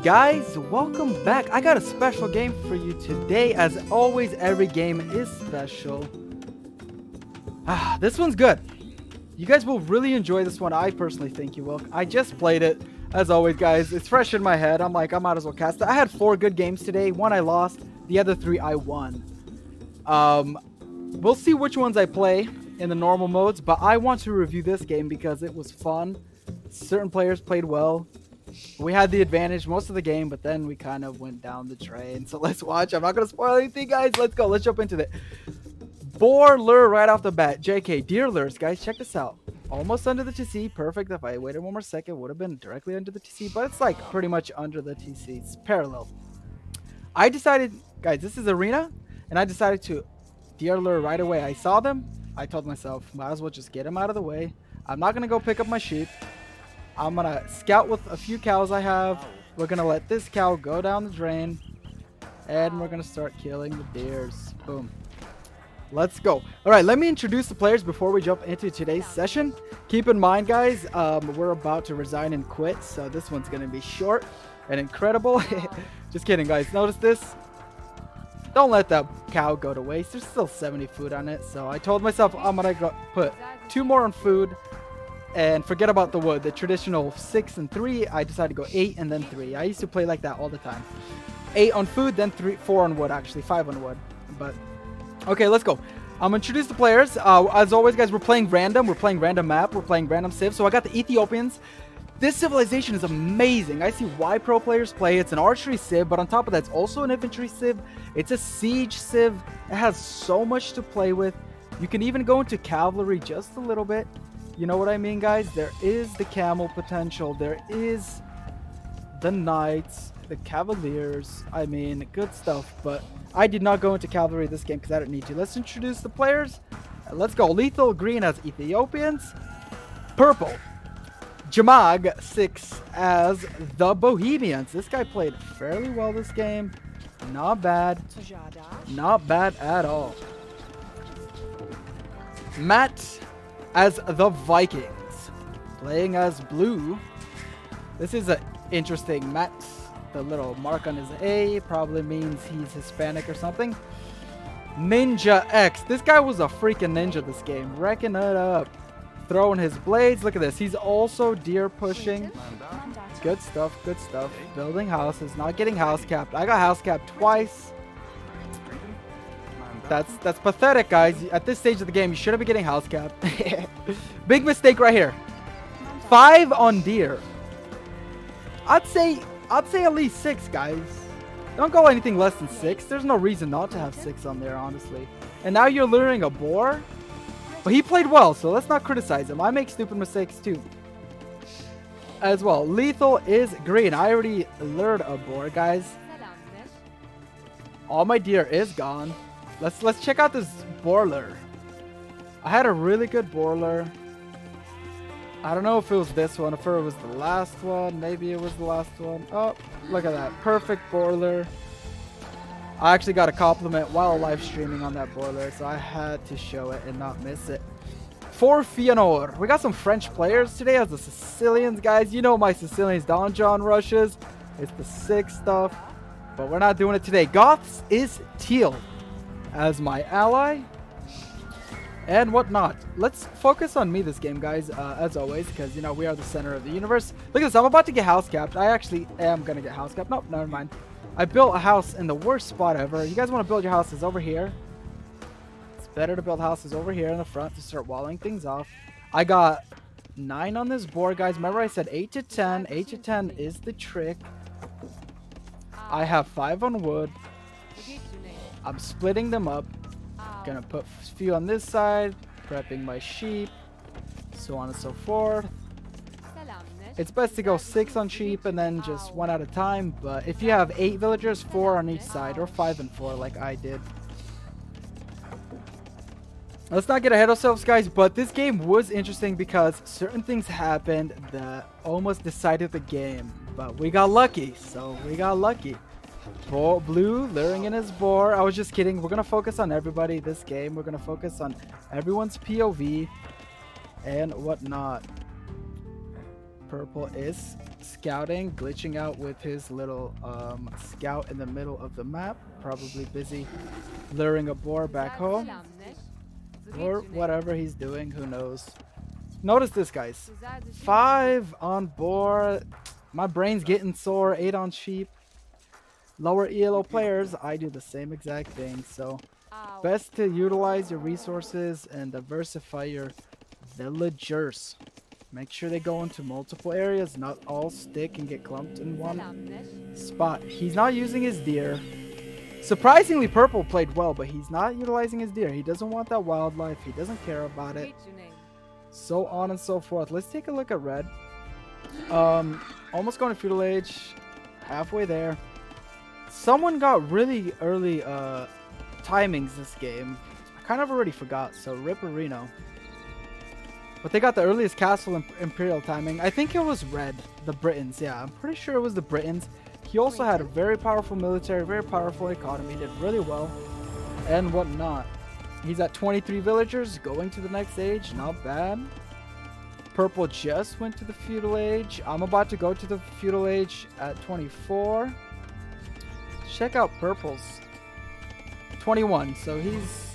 guys, welcome back. I got a special game for you today. As always, every game is special. This one's good. You guys will really enjoy this one. I personally think you will. I just played it. As always, guys, it's fresh in my head. I'm like, I might as well cast it. I had 4 good games today. 1 I lost. The other 3 I won. We'll see which ones I play in the normal modes, but I want to review this game because it was fun. Certain players played well. We had the advantage most of the game, but then we kind of went down the drain. So let's watch. I'm not going to spoil anything, guys. Let's go. Let's jump into it. Boar lure right off the bat. JK, deer lures, guys. Check this out. Almost under the TC. Perfect. If I waited one more second, would have been directly under the TC, but it's like pretty much under the TC. It's parallel. I decided, guys, this is arena, and I decided to deer lure right away. I saw them. I told myself, might as well just get them out of the way. I'm not going to go pick up my sheep. I'm going to scout with a few cows I have. We're going to let this cow go down the drain. And we're going to start killing the deers. Boom. Let's go. All right, let me introduce the players before we jump into today's session. Keep in mind, guys, we're about to resign and quit. So this one's going to be short and incredible. Just kidding, guys. Notice this. Don't let that cow go to waste. There's still 70 food on it. So I told myself I'm going to put 2 more on food. And forget about the wood. The traditional 6 and 3. I decided to go 8 and then 3. I used to play like that all the time. 8 on food, then 4 on wood, actually. 5 on wood. But, okay, let's go. I'm going to introduce the players. As always, guys, we're playing random. We're playing random map. We're playing random civ. So I got the Ethiopians. This civilization is amazing. I see why pro players play. It's an archery civ, but on top of that, it's also an infantry civ. It's a siege civ. It has so much to play with. You can even go into cavalry just a little bit. You know what I mean, guys? There is the camel potential. There is the knights, the cavaliers. I mean, good stuff. But I did not go into cavalry this game because I don't need to. Let's introduce the players. Let's go. Lethal green as Ethiopians. Purple. Jamag 6 as the Bohemians. This guy played fairly well this game. Not bad. Not bad at all. Matt as the Vikings, playing as blue. This is an interesting Matt. The little mark on his A probably means he's Hispanic or something. Ninja X. This guy was a freaking ninja this game. Wrecking it up. Throwing his blades. Look at this. He's also deer pushing. Good stuff. Good stuff. Building houses. Not getting house capped. I got house capped twice. That's pathetic, guys. At this stage of the game, you shouldn't be getting house capped. Big mistake right here. 5 on deer. I'd say at least 6, guys. Don't go anything less than 6. There's no reason not to have 6 on there, honestly. And now you're luring a boar. But he played well, so let's not criticize him. I make stupid mistakes too. As well. Lethal is green. I already lured a boar, guys. All my deer is gone. Let's check out this boar lure. I had a really good boar lure. I don't know if it was this one, if it was the last one. Maybe it was the last one. Oh, look at that. Perfect boar lure. I actually got a compliment while live streaming on that boar lure, so I had to show it and not miss it. For Fëanor. We got some French players today as the Sicilians, guys. You know my Sicilians Don John rushes. It's the sick stuff. But we're not doing it today. Goths is teal as my ally and whatnot. Let's focus on me this game, guys, as always, because you know we are the center of the universe. Look at this. I'm about to get house capped. I actually am gonna get house capped. Nope, never mind. I built a house in the worst spot ever. You guys want to build your houses over here? It's better to build houses over here in the front to start walling things off. I got 9 on this board, guys. Remember I said 8 to 10. 8 to 10 is the trick. I have 5 on wood. I'm splitting them up. Gonna put a few on this side, prepping my sheep, so on and so forth. It's best to go 6 on sheep and then just 1 at a time, but if you have 8 villagers, 4 on each side, or 5 and 4 like I did. Let's not get ahead of ourselves, guys, but this game was interesting because certain things happened that almost decided the game, but we got lucky, so we got lucky. Blue luring in his boar. I was just kidding. We're gonna focus on everybody this game. We're gonna focus on everyone's POV and whatnot. Purple is scouting, glitching out with his little scout in the middle of the map. Probably busy luring a boar back home. Or whatever he's doing, who knows. Notice this, guys. 5 on boar. My brain's getting sore. 8 on sheep. Lower ELO players, I do the same exact thing. So best to utilize your resources and diversify your villagers. Make sure they go into multiple areas, not all stick and get clumped in one spot. He's not using his deer. Surprisingly, Purple played well, but he's not utilizing his deer. He doesn't want that wildlife. He doesn't care about it. So on and so forth. Let's take a look at Red. Almost going to Feudal Age. Halfway there. Someone got really early timings this game. I kind of already forgot, so rip Reno. But they got the earliest castle imperial timing. I think it was Red, the Britons. Yeah, I'm pretty sure it was the Britons. He also had a very powerful military, very powerful economy, did really well, and whatnot. He's at 23 villagers, going to the next age, not bad. Purple just went to the feudal age. I'm about to go to the feudal age at 24. Check out Purple's 21, so he's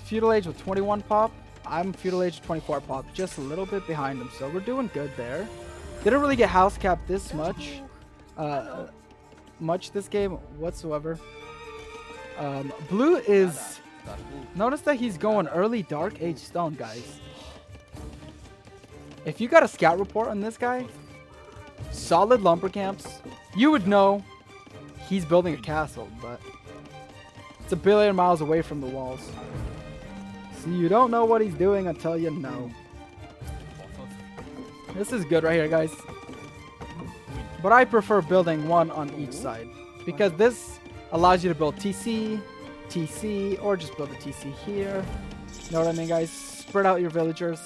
feudal age with 21 pop. I'm feudal age 24 pop, just a little bit behind him, so we're doing good there. Didn't really get house capped this much this game whatsoever. Blue is, notice that he's going early dark age stone, guys. If you got a scout report on this guy, solid lumber camps, you would know he's building a castle, but it's a billion miles away from the walls. So you don't know what he's doing until you know. This is good right here, guys. But I prefer building one on each side, because this allows you to build TC, TC, or just build a TC here. You know what I mean, guys? Spread out your villagers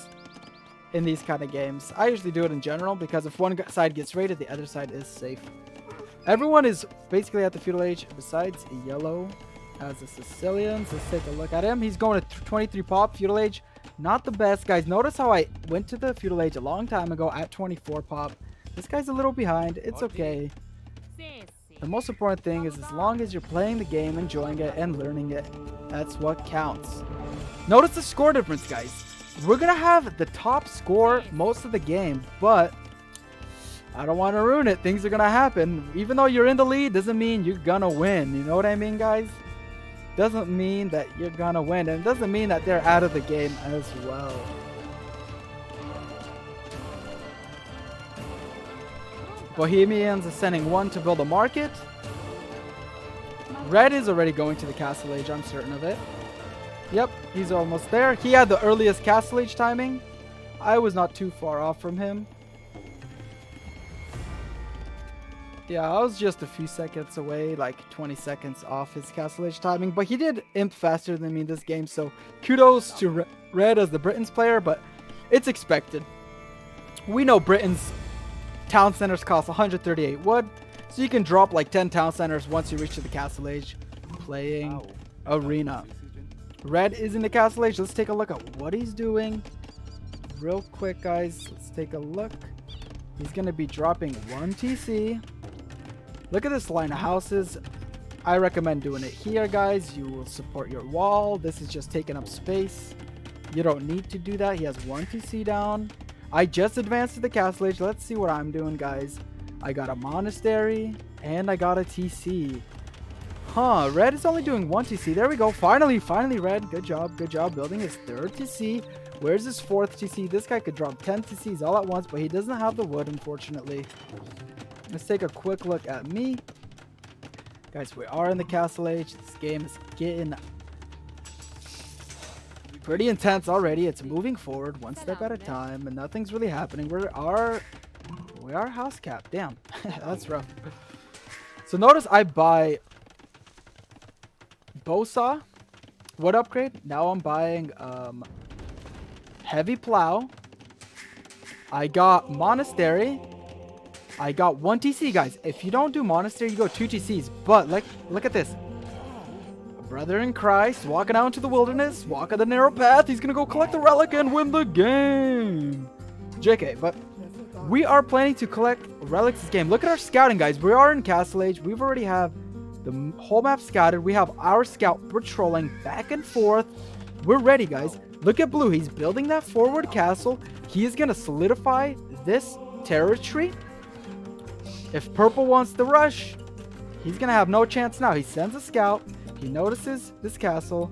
in these kind of games. I usually do it in general, because if one side gets raided, the other side is safe. Everyone is basically at the feudal age, besides yellow as the Sicilians. Let's take a look at him. He's going to 23 pop, feudal age. Not the best, guys. Notice how I went to the feudal age a long time ago at 24 pop. This guy's a little behind. It's okay. The most important thing is as long as you're playing the game, enjoying it, and learning it, that's what counts. Notice the score difference, guys. We're going to have the top score most of the game, but I don't want to ruin it. Things are going to happen. Even though you're in the lead, doesn't mean you're going to win. You know what I mean, guys? Doesn't mean that you're going to win. And it doesn't mean that they're out of the game as well. Bohemians is sending one to build a market. Red is already going to the castle age, I'm certain of it. Yep, he's almost there. He had the earliest castle age timing. I was not too far off from him. Yeah, I was just a few seconds away, like 20 seconds off his castle age timing. But he did imp faster than me in this game, so kudos to Red as the Britons player, but it's expected. We know Britons town centers cost 138 wood, so you can drop like 10 town centers once you reach to the castle age playing arena. Red is in the castle age. Let's take a look at what he's doing real quick, guys. Let's take a look. He's going to be dropping 1 TC. Look at this line of houses. I recommend doing it here, guys. You will support your wall. This is just taking up space. You don't need to do that. He has 1 TC down. I just advanced to the castle age. Let's see what I'm doing, guys. I got a monastery and I got a TC. Huh, Red is only doing 1 TC. There we go. Finally, Red. Good job building his 3rd TC. Where's his 4th TC? This guy could drop 10 TCs all at once, but he doesn't have the wood, unfortunately. Let's take a quick look at me. Guys, we are in the castle age. This game is getting pretty intense already. It's moving forward one step at a time, and nothing's really happening. We are house capped. Damn, that's rough. So notice I buy Bosa wood upgrade. Now I'm buying heavy plow. I got monastery. I got 1 TC, guys. If you don't do monastery, you go 2 TCs. But look at this. A brother in Christ walking out into the wilderness, walking the narrow path. He's gonna go collect the relic and win the game. JK, but We are planning to collect relics this game. Look at our scouting, guys. We are in Castle Age. We've already have the whole map scouted. We have our scout patrolling back and forth. We're ready, guys. Look at blue. He's building that forward castle. He is going to solidify this territory. If purple wants to rush, he's going to have no chance now. He sends a scout. He notices this castle,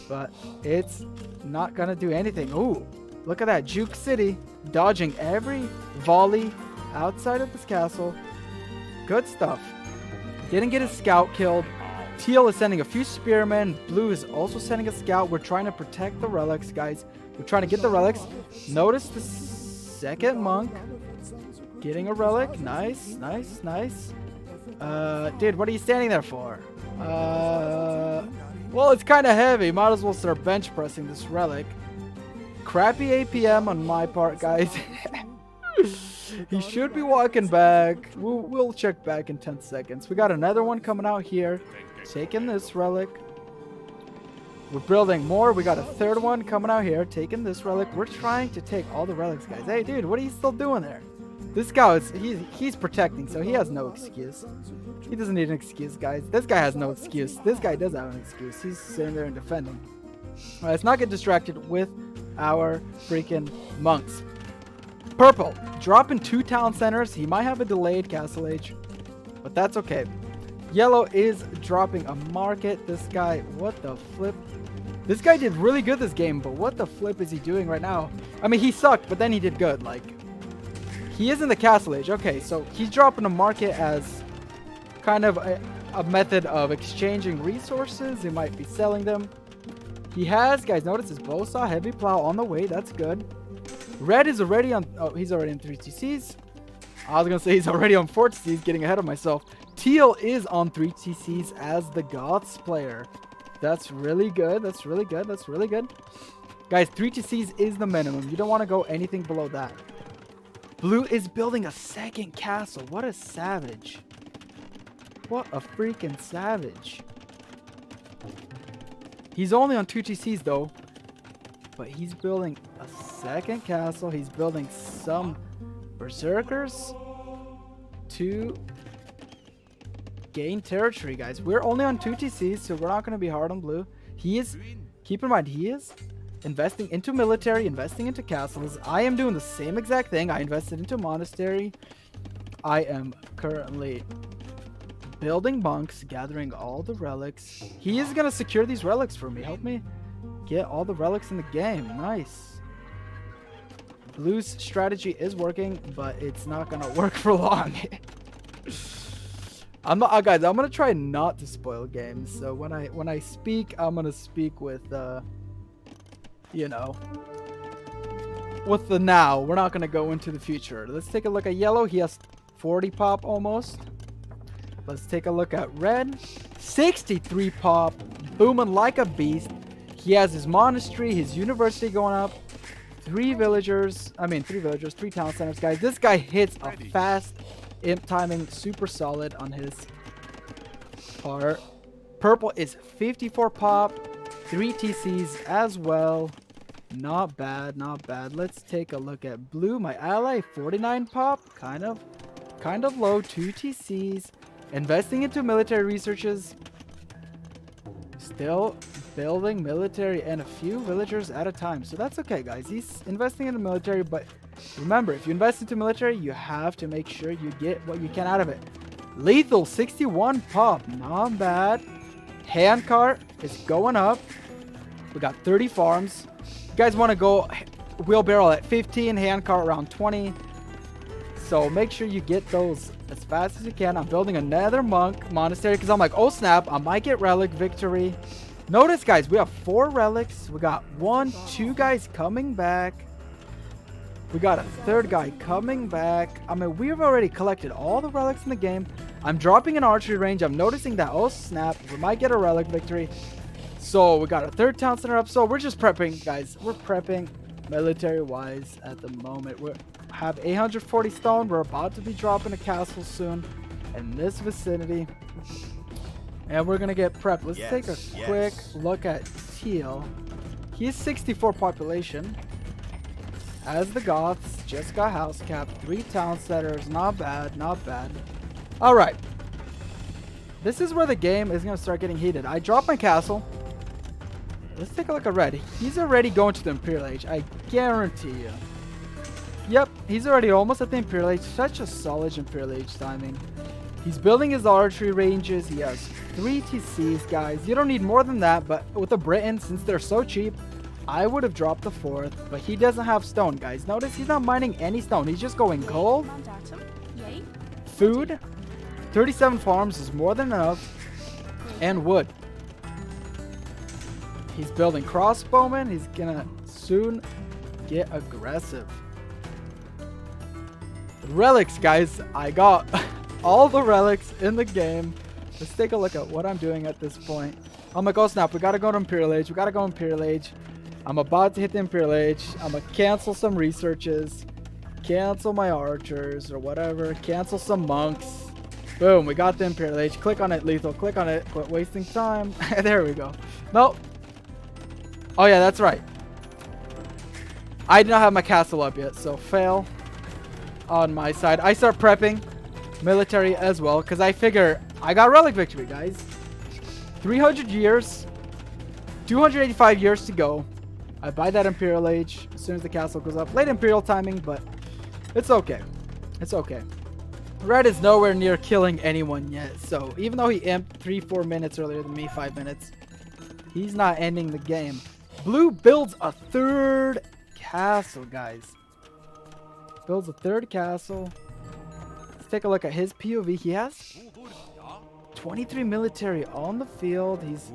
but it's not going to do anything. Ooh, look at that. Juke City dodging every volley outside of this castle. Good stuff. Didn't get his scout killed. Teal is sending a few spearmen. Blue is also sending a scout. We're trying to protect the relics, guys. We're trying to get the relics. Notice the second monk getting a relic. Nice, nice, nice. Dude, what are you standing there for? Well, it's kind of heavy. Might as well start bench pressing this relic. Crappy APM on my part, guys. He should be walking back. We'll check back in 10 seconds. We got another one coming out here. Taking this relic. We're building more. We got a third one coming out here. Taking this relic. We're trying to take all the relics, guys. Hey, dude, what are you still doing there? This guy is he's protecting, so he has no excuse. He doesn't need an excuse, guys. This guy has no excuse. This guy does have an excuse. He's sitting there and defending. All right, let's not get distracted with our freaking monks. Purple, dropping 2 town centers. He might have a delayed Castle Age, but that's okay. Yellow is dropping a market. This guy, what the flip? This guy did really good this game, but what the flip is he doing right now? I mean, he sucked, but then he did good. Like, he is in the Castle Age. Okay, so he's dropping a market as kind of a method of exchanging resources. He might be selling them. He has, guys, notice his bow saw, heavy plow on the way. That's good. Red is already on, oh, he's already in 3 TCs. I was going to say he's already on 4 TCs, getting ahead of myself. Teal is on 3 TCs as the Goths player. That's really good. That's really good. That's really good. Guys, 3 TCs is the minimum. You don't want to go anything below that. Blue is building a second castle. What a savage. What a freaking savage. He's only on 2 TCs though. But he's building a second castle. He's building some berserkers to gain territory, guys. We're only on 2 TCs, so we're not going to be hard on blue. He is, keep in mind, he is investing into military, investing into castles. I am doing the same exact thing. I invested into monastery. I am currently building monks, gathering all the relics. He is going to secure these relics for me. Help me get all the relics in the game. Nice. Blue's strategy is working, but it's not going to work for long. Guys, I'm going to try not to spoil games. So when I speak, I'm going to speak with, you know, with the now. We're not going to go into the future. Let's take a look at yellow. He has 40 pop almost. Let's take a look at red. 63 pop. Booming like a beast. He has his monastery, his university going up. 3 villagers, 3 town centers, guys. This guy hits a fast imp timing, super solid on his part. Purple is 54 pop, 3 TCs as well. Not bad, not bad. Let's take a look at blue. My ally, 49 pop, kind of low, 2 TCs. Investing into military researches. Still building military and a few villagers at a time. So that's okay, guys. He's investing in the military, but remember, if you invest into military, you have to make sure you get what you can out of it. Lethal, 61 pop. Not bad. Handcart is going up. We got 30 farms. You guys want to go wheelbarrow at 15, handcart around 20. So make sure you get those as fast as you can. I'm building another monk monastery because I'm like, oh snap, I might get relic victory. Notice, guys, we have 4 relics. We got 2 guys coming back. We got a 3rd guy coming back. I mean, we've already collected all the relics in the game. I'm dropping an archery range. I'm noticing that, oh snap, we might get a relic victory. So we got a 3rd town center up. So we're just prepping, guys. We're prepping military-wise at the moment. We have 840 stone. We're about to be dropping a castle soon in this vicinity. And we're going to get prepped. Let's take a quick look at Teal. He's 64 population. as the Goths. Just got house capped. 3 town centers. Not bad, not bad. Alright. This is where the game is going to start getting heated. I dropped my castle. Let's take a look at Red. He's already going to the Imperial Age. I guarantee you. Yep, he's already almost at the Imperial Age. Such a solid Imperial Age timing. He's building his archery ranges. He has 3 TCs, guys. You don't need more than that, but with the Britons, since they're so cheap, I would have dropped the 4th, but he doesn't have stone, guys. Notice he's not mining any stone. He's just going gold, food, 37 farms is more than enough, and wood. He's building crossbowmen. He's gonna soon get aggressive. Relics, guys. I got all the relics in the game. Let's take a look at what I'm doing at this point. I'm like, oh snap, we gotta go to Imperial Age. We gotta go Imperial Age. I'm about to hit the Imperial Age. I'm gonna cancel some researches. Cancel my archers or whatever. Cancel some monks. Boom, we got the Imperial Age. Click on it, lethal. Click on it. Quit wasting time. There we go. Nope. Oh yeah, that's right. I did not have my castle up yet, so fail on my side. I start prepping military as well because I figure I got relic victory, guys. 300 years, 285 years to go. I buy that Imperial Age as soon as the castle goes up. Late Imperial timing, but it's okay. It's okay. Red is nowhere near killing anyone yet, so even though he imped 3-4 minutes earlier than me, 5 minutes, he's not ending the game. Blue builds a 3rd castle, guys. Builds a 3rd castle. Let's take a look at his POV. He has 23 military on the field. He's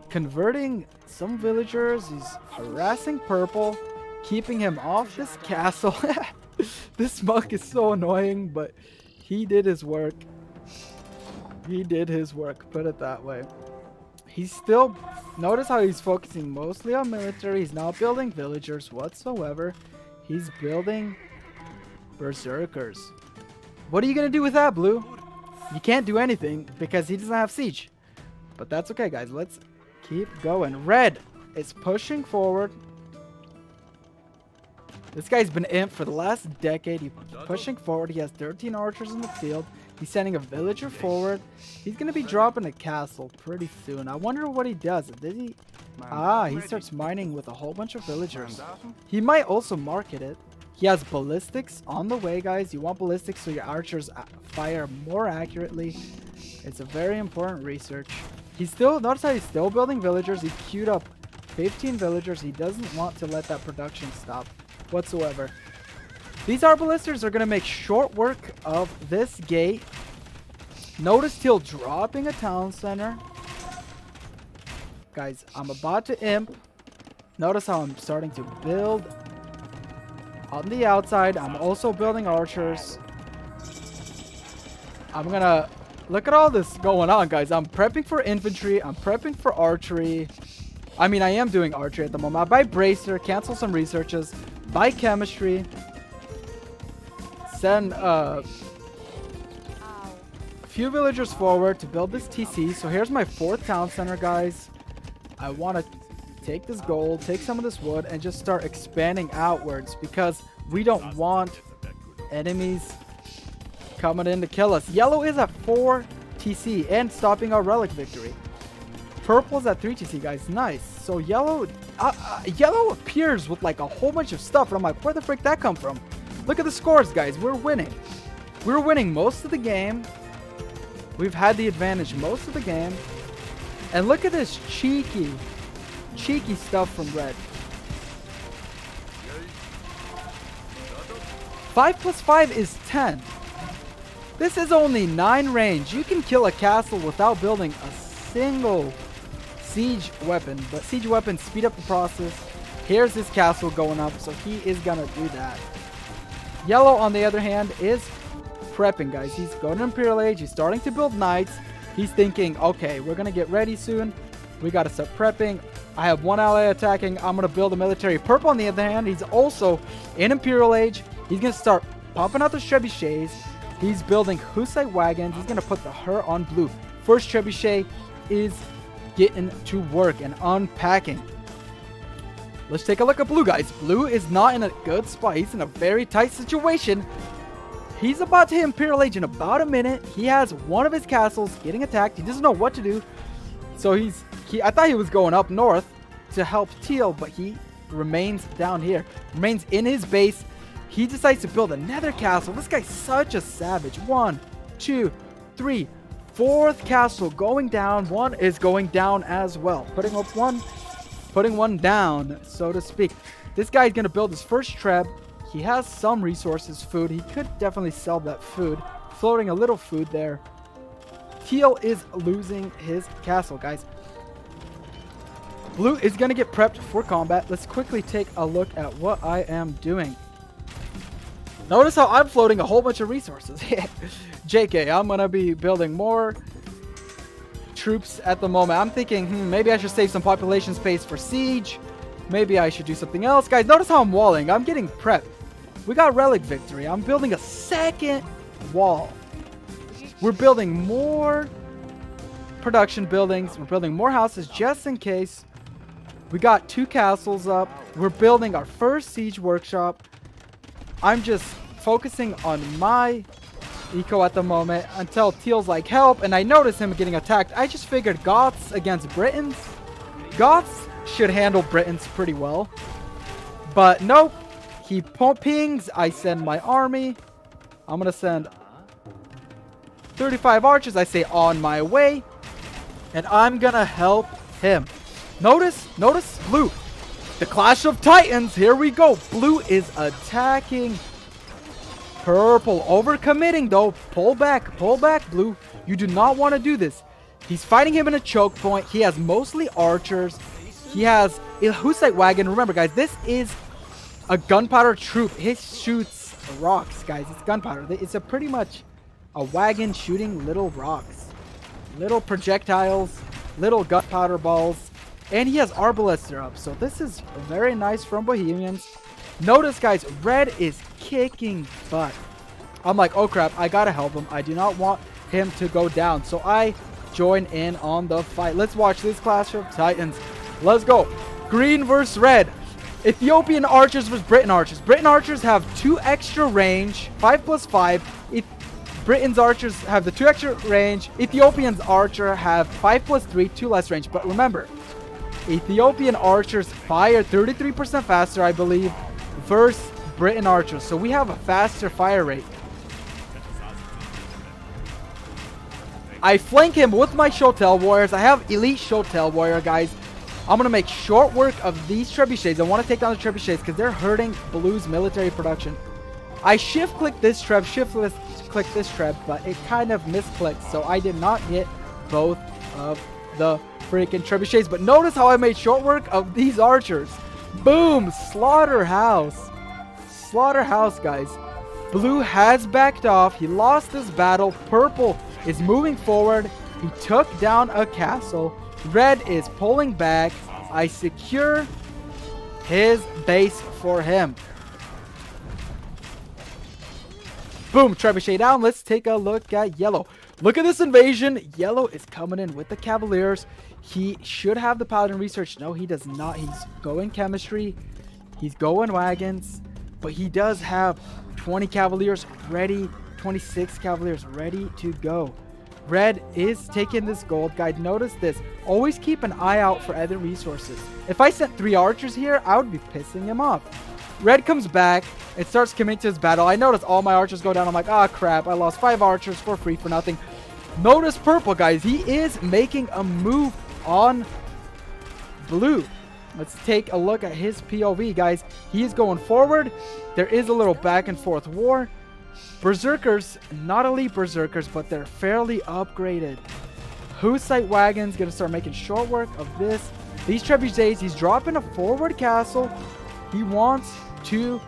converting some villagers. He's harassing purple, keeping him off this castle. This monk is so annoying, but he did his work. He did his work, put it that way. He's still, notice how he's focusing mostly on military. He's not building villagers whatsoever. He's building berserkers. What are you going to do with that, Blue? You can't do anything because he doesn't have siege. But that's okay, guys. Let's keep going. Red is pushing forward. This guy's been imp for the last decade. He's pushing forward. He has 13 archers in the field. He's sending a villager forward. He's going to be dropping a castle pretty soon. I wonder what he does. Did he? Ah, he starts mining with a whole bunch of villagers. He might also market it. He has ballistics on the way, guys. You want ballistics so your archers fire more accurately. It's a very important research. He's still, notice how he's still building villagers. He queued up 15 villagers. He doesn't want to let that production stop whatsoever. These arbalisters are going to make short work of this gate. Notice Teal dropping a town center. Guys, I'm about to imp. Notice how I'm starting to build on the outside. I'm also building archers. I'm going to look at all this going on, guys. I'm prepping for infantry. I'm prepping for archery. I mean, I am doing archery at the moment. I buy bracer, cancel some researches, buy chemistry. Send a few villagers forward to build this TC. So here's my 4th town center, guys. I want to take this gold, take some of this wood, and just start expanding outwards because we don't want enemies coming in to kill us. Yellow is at 4 TC and stopping our relic victory. Purple's at 3 TC, guys. Nice. So yellow appears with like a whole bunch of stuff, and I'm like, where the frick that come from? Look at the scores, guys. We're winning. We're winning most of the game. We've had the advantage most of the game. And look at this cheeky stuff from Red. 5 plus 5 is 10. This is only 9 range. You can kill a castle without building a single siege weapon. But siege weapons speed up the process. Here's his castle going up, so he is going to do that. Yellow, on the other hand, is prepping, guys. He's going to Imperial Age. He's starting to build knights. He's thinking, okay, we're going to get ready soon. We got to start prepping. I have 1 ally attacking. I'm going to build a military. Purple, on the other hand, he's also in Imperial Age. He's going to start popping out the trebuchets. He's building Hussite wagons. He's going to put the her on blue. First trebuchet is getting to work and unpacking. Let's take a look at blue, guys. Blue is not in a good spot. He's in a very tight situation. He's about to hit Imperial Age in about a minute. He has one of his castles getting attacked. He doesn't know what to do. So I thought he was going up north to help Teal, but he remains down here. Remains in his base. He decides to build another castle. This guy's such a savage. 1, 2, 3, 4th castle going down. One is going down as well. Putting one down, so to speak. This guy's going to build his first treb. He has some resources, food. He could definitely sell that food. Floating a little food there. Teal is losing his castle, guys. Blue is going to get prepped for combat. Let's quickly take a look at what I am doing. Notice how I'm floating a whole bunch of resources. JK, I'm going to be building more troops at the moment. I'm thinking, maybe I should save some population space for siege. Maybe I should do something else. Guys, notice how I'm walling. I'm getting prepped. We got relic victory. I'm building a second wall. We're building more production buildings. We're building more houses just in case. We got 2 castles up. We're building our first siege workshop. I'm just focusing on my eco at the moment until Teal's like, help, and I notice him getting attacked. I just figured Goths against Britons. Goths should handle Britons pretty well. But nope. He pings. I send my army. I'm going to send 35 archers. I say on my way. And I'm going to help him. Notice blue. The Clash of Titans. Here we go. Blue is attacking purple. Overcommitting though. Pull back, blue. You do not want to do this. He's fighting him in a choke point. He has mostly archers. He has a Hussite wagon. Remember, guys, this is a gunpowder troop. It shoots rocks, guys. It's gunpowder. It's pretty much a wagon shooting little rocks. Little projectiles. Little gunpowder balls. And he has arbalests up. So this is very nice from Bohemians. Notice, guys, red is kicking butt. I'm like, oh crap, I gotta help him. I do not want him to go down. So I join in on the fight. Let's watch this Clash of Titans. Let's go. Green versus red. Ethiopian archers versus Britain archers. Britain archers have 2 extra range. 5+5. Britain's archers have the 2 extra range. Ethiopian's archer have 5+3, 2 less range. But remember, Ethiopian archers fire 33% faster, I believe, versus Britain archers. So we have a faster fire rate. I flank him with my Shotel warriors. I have elite Shotel warrior, guys. I'm going to make short work of these trebuchets. I want to take down the trebuchets because they're hurting Blue's military production. I shift-click this treb, shift-click this treb, but it kind of misclicked, so I did not hit both of the freaking trebuchets. But notice how I made short work of these archers. Boom! Slaughterhouse. Slaughterhouse, guys. Blue has backed off. He lost this battle. Purple is moving forward. He took down a castle. Red is pulling back. I secure his base for him. Boom, trebuchet down. Let's take a look at yellow. Look at this invasion. Yellow is coming in with the Cavaliers. He should have the Paladin research. No, he does not. He's going chemistry. He's going wagons. But he does have 20 Cavaliers ready. 26 Cavaliers ready to go. Red is taking this gold. Guys, notice this. Always keep an eye out for other resources. If I sent 3 archers here, I would be pissing him off. Red comes back and starts committing to his battle. I notice all my archers go down. I'm like, ah, crap. I lost 5 archers for free for nothing. Notice purple, guys. He is making a move on blue. Let's take a look at his POV, guys. He is going forward. There is a little back and forth war. Berserkers, not elite berserkers, but they're fairly upgraded. Hussite wagon's gonna start making short work of this. These trebuchets, he's dropping a forward castle. He wants to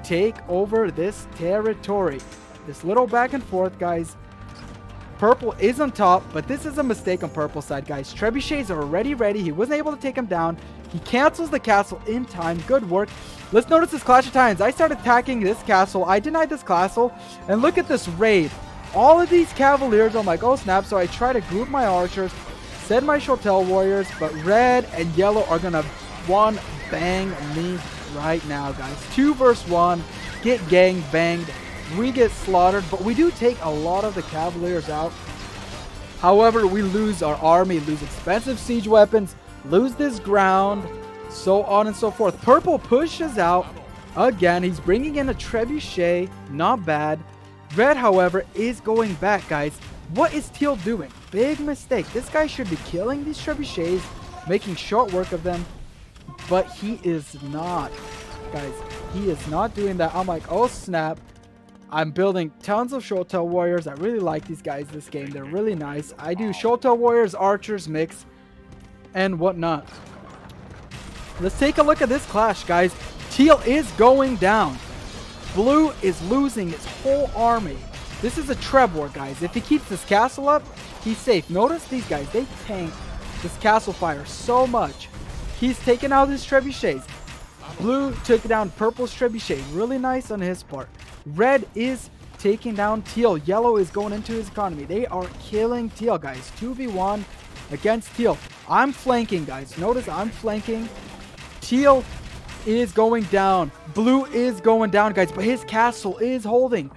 take over this territory. This little back and forth, guys. Purple is on top, but this is a mistake on purple side, guys. Trebuchets are already ready. He wasn't able to take him down. He cancels the castle in time. Good work. Let's notice this Clash of Titans. I start attacking this castle. I denied this castle. And look at this raid. All of these Cavaliers, I'm like, oh snap. So I try to group my archers, send my Shotel warriors, but red and yellow are going to one bang me right now, guys. 2 versus 1. Get gang banged. We get slaughtered, but we do take a lot of the Cavaliers out. However, we lose our army, lose expensive siege weapons, lose this ground, so on and so forth. Purple pushes out again. He's bringing in a trebuchet. Not bad. Red, however, is going back, guys. What is Teal doing? Big mistake. This guy should be killing these trebuchets, making short work of them, but he is not, guys. He is not doing that. I'm like, oh snap. I'm building tons of Showtail Warriors. I really like these guys this game. They're really nice. I do Showtail Warriors, Archers mix, and whatnot. Let's take a look at this clash, guys. Teal is going down. Blue is losing his whole army. This is a Treb war, guys. If he keeps this castle up, he's safe. Notice these guys. They tank this castle fire so much. He's taking out his trebuchets. Blue took down Purple's trebuchet. Really nice on his part. Red is taking down Teal. Yellow is going into his economy. They are killing Teal, guys. 2v1 against Teal. I'm flanking, guys. Notice I'm flanking. Teal is going down. Blue is going down, guys, but his castle is holding.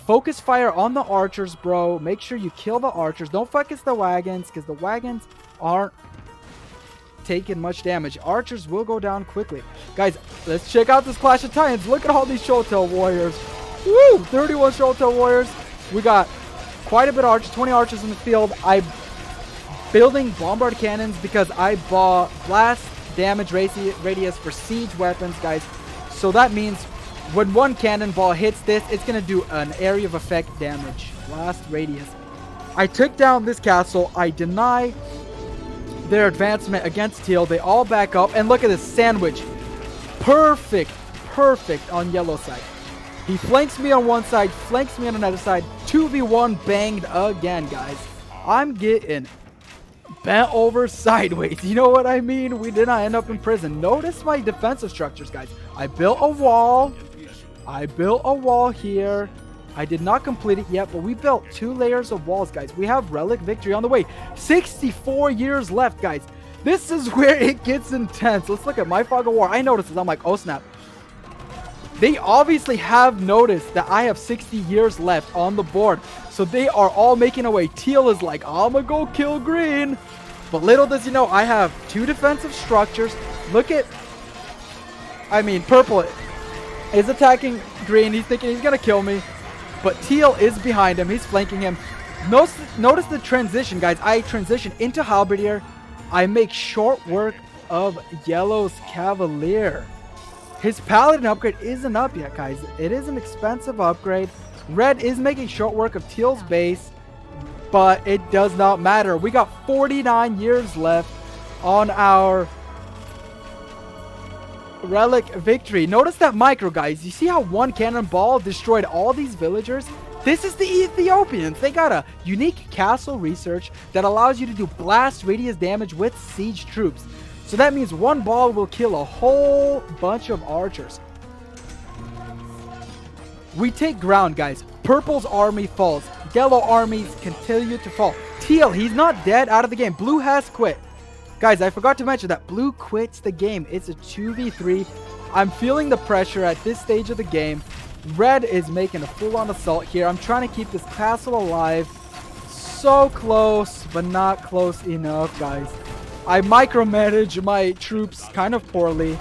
Focus fire on the archers, bro. Make sure you kill the archers. Don't focus the wagons, because the wagons aren't taking much damage. Archers will go down quickly. Guys, let's check out this Clash of Titans. Look at all these Showtail Warriors. Woo! 31 Showtail Warriors. We got quite a bit of archers, 20 archers in the field. I'm building bombard cannons because I bought blast damage radius for siege weapons, guys. So that means when one cannonball hits this, it's going to do an area of effect damage. Blast radius. I took down this castle. I deny their advancement against Teal. They all back up. And look at this sandwich. Perfect. Perfect on yellow side. He flanks me on one side, flanks me on another side. 2v1 banged again, guys. I'm getting bent over sideways. You know what I mean? We did not end up in prison. Notice my defensive structures, guys. I built a wall. I built a wall here. I did not complete it yet, but we built 2 layers of walls, guys. We have relic victory on the way. 64 years left, guys. This is where it gets intense. Let's look at my fog of war. I noticed this. I'm like, oh snap. They obviously have noticed that I have 60 years left on the board. So they are all making away. Teal is like, I'm gonna go kill green. But little does he know, I have 2 defensive structures. Look at, purple is attacking green. He's thinking he's gonna kill me. But Teal is behind him. He's flanking him. Notice the transition, guys. I transition into Halberdier. I make short work of Yellow's Cavalier. His Paladin upgrade isn't up yet, guys. It is an expensive upgrade. Red is making short work of Teal's base, but it does not matter. We got 49 years left on our relic victory. Notice that micro, guys. You see how one cannonball destroyed all these villagers? This is the Ethiopians. They got a unique castle research that allows you to do blast radius damage with siege troops. So that means one ball will kill a whole bunch of archers. We take ground, guys. Purple's army falls. Yellow armies continue to fall. Teal, he's not dead, out of the game. Blue has quit. Guys, I forgot to mention that Blue quits the game. It's a 2v3. I'm feeling the pressure at this stage of the game. Red is making a full-on assault here. I'm trying to keep this castle alive. So close, but not close enough, guys. I micromanage my troops kind of poorly.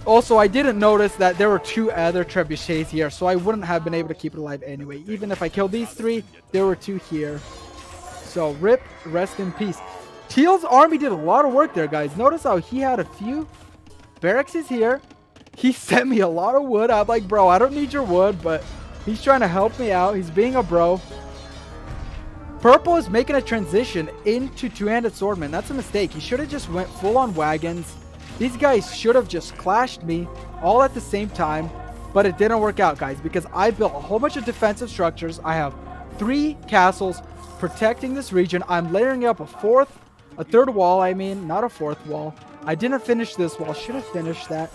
Also, I didn't notice that there were 2 other trebuchets here, so I wouldn't have been able to keep it alive anyway. Even if I killed these 3, there were 2 here. So, rip, rest in peace. Teal's army did a lot of work there, guys. Notice how he had a few barracks here. He sent me a lot of wood. I'm like, bro, I don't need your wood, but he's trying to help me out. He's being a bro. Purple is making a transition into 2-handed swordman. That's a mistake. He should have just went full on wagons. These guys should have just clashed me all at the same time, but it didn't work out, guys, because I built a whole bunch of defensive structures. I have 3 castles protecting this region. I'm layering up a 3rd wall, not a 4th wall. I didn't finish this wall. Should have finished that.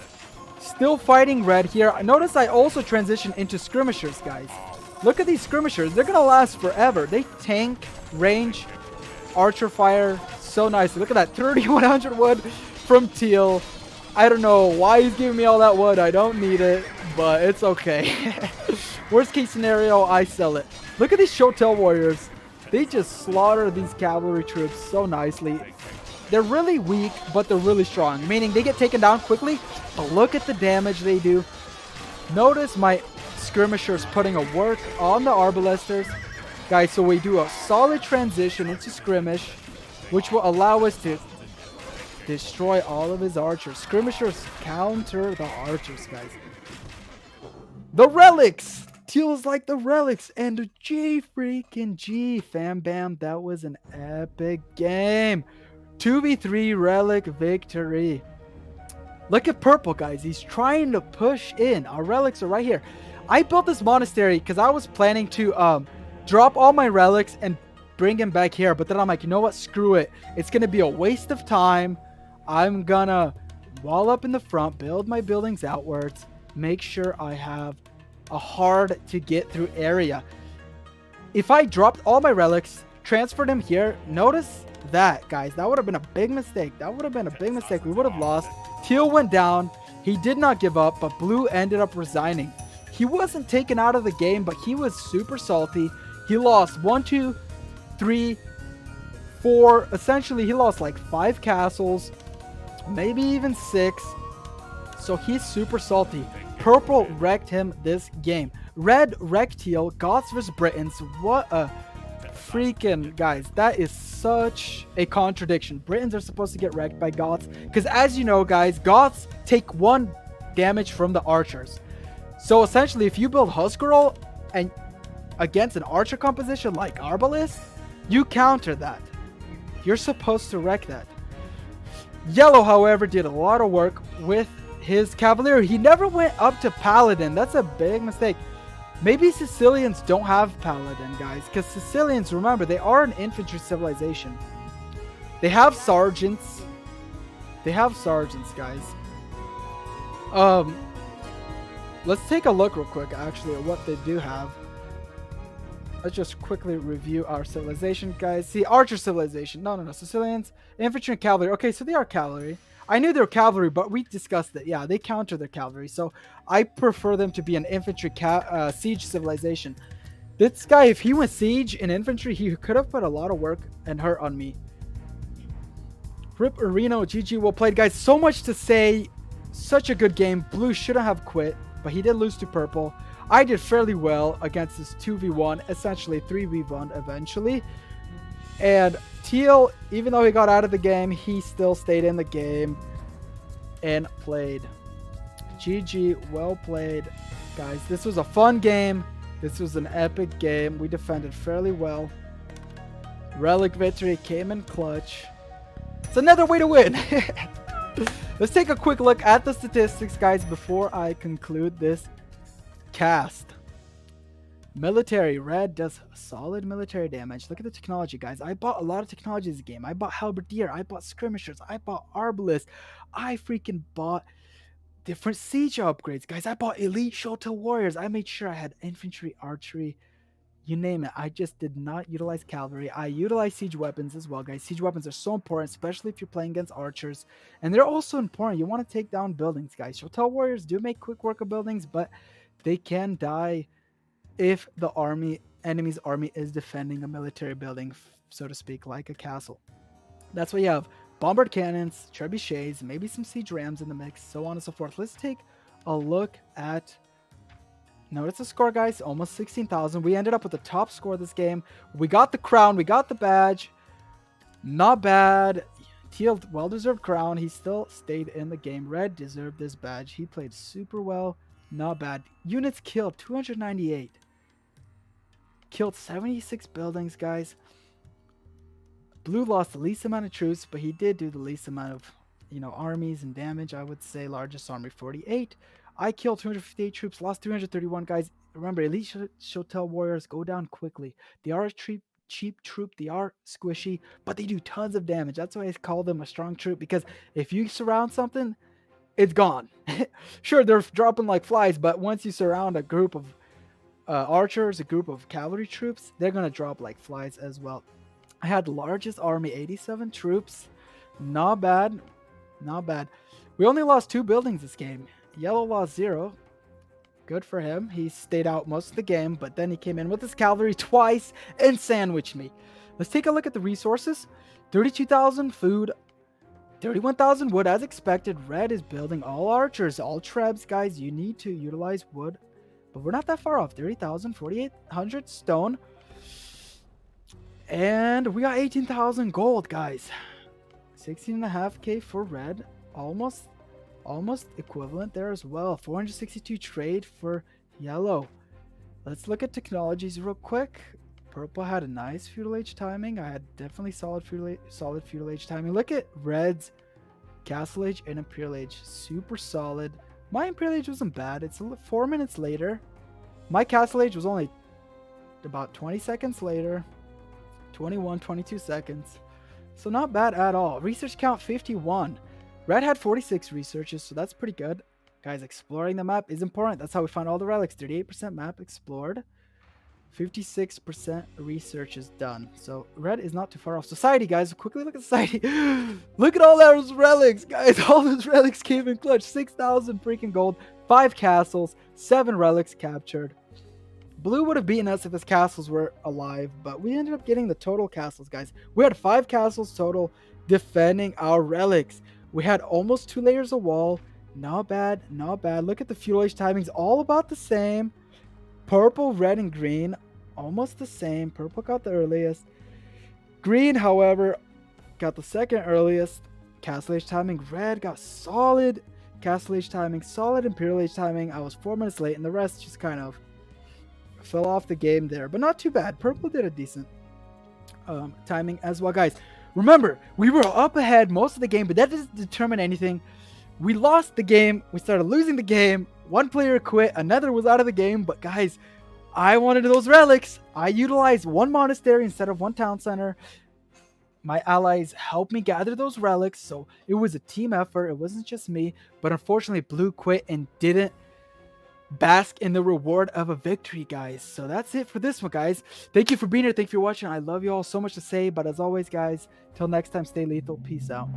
Still fighting red here. Notice I also transitioned into skirmishers, guys. Look at these skirmishers. They're going to last forever. They tank, range, archer fire. So nice. Look at that. 3,100 wood from Teal. I don't know why he's giving me all that wood. I don't need it, but it's okay. Worst case scenario, I sell it. Look at these Shotel warriors. They just slaughter these cavalry troops so nicely. They're really weak, but they're really strong, meaning they get taken down quickly, but look at the damage they do. Notice my skirmishers putting a work on the arbalesters. Guys, so we do a solid transition into skirmish, which will allow us to destroy all of his archers. Skirmishers counter the archers, guys. The relics! Teal's like the relics, and the G freaking G, fam bam. That was an epic game. 2v3 relic victory. Look at purple, guys. He's trying to push in. Our relics are right here. I built this monastery because I was planning to drop all my relics and bring him back here. But then I'm like, you know what? Screw it. It's going to be a waste of time. I'm going to wall up in the front, build my buildings outwards, make sure I have a hard to get through area. If I dropped all my relics, transferred him here, notice that, guys, that would have been a big mistake. That would have been a big mistake. We would have lost. Teal went down. He did not give up, but blue ended up resigning. He wasn't taken out of the game, but he was super salty. He lost 1, 2, 3, 4. Essentially, he lost like 5 castles, maybe even 6. So he's super salty. Purple wrecked him this game. Red wrecked Teal. Goths versus Britons. What a freaking, guys, that is such a contradiction. Britons are supposed to get wrecked by Goths because, as you know, guys, Goths take 1 damage from the archers. So essentially, if you build Huskarl and against an archer composition like Arbalest, you counter that. You're supposed to wreck that. Yellow, however, did a lot of work with his Cavalier. He never went up to Paladin. That's a big mistake. Maybe Sicilians don't have Paladin, guys, because Sicilians, remember, they are an infantry civilization. They have sergeants. They have sergeants, guys. Let's take a look real quick, actually, at what they do have. Let's just quickly review our civilization, guys. See, archer civilization. No. Sicilians, infantry, and cavalry. Okay, so they are cavalry. I knew they were cavalry, but we discussed it. Yeah, they counter their cavalry. So I prefer them to be an infantry siege civilization. This guy, if he went siege in infantry, he could have put a lot of work and hurt on me. Rip Areno, GG, well played, guys. So much to say. Such a good game. Blue shouldn't have quit, but he did lose to purple. I did fairly well against this 2v1, essentially 3v1 eventually. And Teal, even though he got out of the game, he still stayed in the game and played. GG, well played, guys. This was a fun game. This was an epic game. We defended fairly well. Relic victory came in clutch. It's another way to win. Let's take a quick look at the statistics, guys, before I conclude this cast. Military, red does solid military damage. Look at the technology, guys. I bought a lot of technology this game. I bought halberdier, I bought skirmishers, I bought arbalest, I freaking bought different siege upgrades, guys. I bought elite Shotel warriors. I made sure I had infantry, archery, you name it. I just did not utilize cavalry. I utilized siege weapons as well, guys. Siege weapons are so important, especially if you're playing against archers, and they're also important. You want to take down buildings, guys. Shotel warriors do make quick work of buildings, but they can die if the enemy's army is defending a military building, so to speak, like a castle. That's why you have bombard cannons, trebuchets, maybe some siege rams in the mix, so on and so forth. Let's take a look at, notice the score, guys, almost 16,000. We ended up with the top score this game. We got the crown, we got the badge. Not bad. Teal, well-deserved crown. He still stayed in the game. Red deserved this badge. He played super well. Not bad. Units killed, 298. Killed 76 buildings, guys. Blue lost the least amount of troops, but he did do the least amount of, armies and damage. I would say largest army, 48. I killed 258 troops, lost 331, guys. Remember, elite Shotel warriors go down quickly. They are a cheap troop. They are squishy, but they do tons of damage. That's why I call them a strong troop, because if you surround something, it's gone. Sure, they're dropping like flies, but once you surround a group of archers, a group of cavalry troops, they're gonna drop like flies as well. I had the largest army, 87 troops. Not bad. We only lost 2 buildings this game. Yellow lost 0. Good for him. He stayed out most of the game, but then he came in with his cavalry twice and sandwiched me. Let's take a look at the resources. 32,000 food, 31,000 wood as expected. Red is building all archers, all trebs, guys. You need to utilize wood, but we're not that far off. 30,000, 4,800 stone. And we got 18,000 gold, guys. 16.5k for red. Almost equivalent there as well. 462 trade for yellow. Let's look at technologies real quick. Purple had a nice feudal age timing. I had definitely solid feudal age timing. Look at red's castle age and imperial age. Super solid. My imperial age wasn't bad. It's 4 minutes later. My castle age was only about 20 seconds later. 21, 22 seconds. So not bad at all. Research count 51. Red had 46 researches, so that's pretty good. Guys, exploring the map is important. That's how we find all the relics. 38% map explored. 56% research is done. So red is not too far off. Society, guys, quickly look at society. Look at all those relics, guys. All those relics came in clutch. 6,000 freaking gold. 5 castles. 7 relics captured. Blue would have beaten us if his castles were alive, but we ended up getting the total castles, guys. We had 5 castles total defending our relics. We had almost 2 layers of wall. Not bad, not bad. Look at the feudal age timings, all about the same. Purple, red, and green, almost the same. Purple got the earliest. Green, however, got the second earliest. Castle age timing, red got solid castle age timing, solid imperial age timing. I was 4 minutes late, and the rest just kind of fell off the game there, but not too bad. Purple did a decent timing as well, guys. Remember, we were up ahead most of the game, but that doesn't determine anything. We lost the game. We started losing the game. One player quit. Another was out of the game. But guys, I wanted those relics. I utilized 1 monastery instead of 1 town center. My allies helped me gather those relics. So it was a team effort. It wasn't just me. But unfortunately, Blue quit and didn't bask in the reward of a victory, guys. So that's it for this one, guys. Thank you for being here. Thank you for watching. I love you all so much to say, but as always, guys, till next time, stay lethal. Peace out.